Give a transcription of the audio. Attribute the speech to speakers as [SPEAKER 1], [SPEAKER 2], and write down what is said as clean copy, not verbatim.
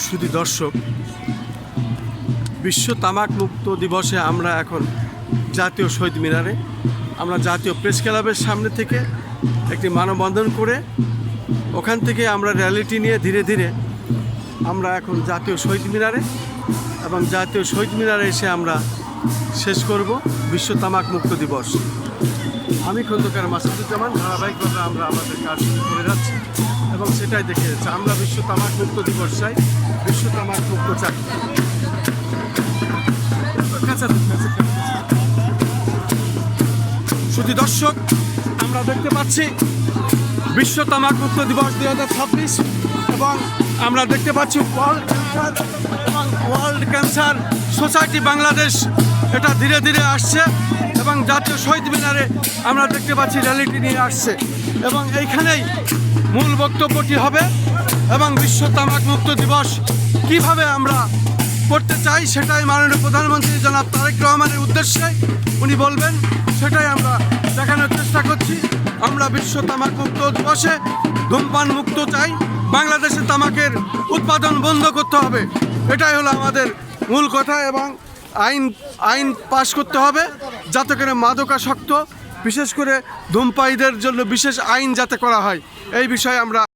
[SPEAKER 1] শুধু দর্শক, বিশ্ব তামাক মুক্ত দিবসে আমরা এখন জাতীয় শহীদ মিনারে, আমরা জাতীয় প্রেস ক্লাবের সামনে থেকে একটি মানববন্ধন করে ওখান থেকে আমরা র্যালিটি নিয়ে ধীরে ধীরে আমরা এখন জাতীয় শহীদ মিনারে, এবং জাতীয় শহীদ মিনারে এসে আমরা শেষ করব বিশ্ব তামাক মুক্ত দিবস। আমি খন্দকার মাসুদুজ্জামান, ধারাবাহিকভাবে আমরা আমাদের কাজ শুরু করে যাচ্ছি এবং সেটাই দেখে যাচ্ছে। আমরা বিশ্ব তামাক মুক্ত দিবস চাই, বিশ্ব তামাক মুক্ত চাই। শুধু দর্শক, আমরা দেখতে পাচ্ছি বিশ্ব তামাক মুক্ত দিবস 2026 এবং আমরা দেখতে পাচ্ছি ওয়ার্ল্ড ক্যান্সার সোসাইটি বাংলাদেশ এটা ধীরে ধীরে আসছে এবং জাতীয় শহীদ মিনারে আমরা দেখতে পাচ্ছি র্যালিটি নিয়ে আসছে এবং এইখানেই মূল বক্তব্যটি হবে এবং বিশ্ব তামাক মুক্ত দিবস কিভাবে আমরা করতে চাই সেটাই মাননীয় প্রধানমন্ত্রী জনাব তারেক রহমানের উদ্দেশ্যে উনি বলবেন, সেটাই আমরা দেখানোর চেষ্টা করছি। আমরা বিশ্ব তামাক মুক্ত দিবসে ধূমপান মুক্ত চাই, বাংলাদেশে তামাকের উৎপাদন বন্ধ করতে হবে, এটাই হলো আমাদের মূল কথা। এবং আইন পাশ করতে হবে যাতে করে মাদকাসক্ত বিশেষ করে ধূমপায়ীদের জন্য বিশেষ আইন যাতে করা হয়, এই বিষয়ে আমরা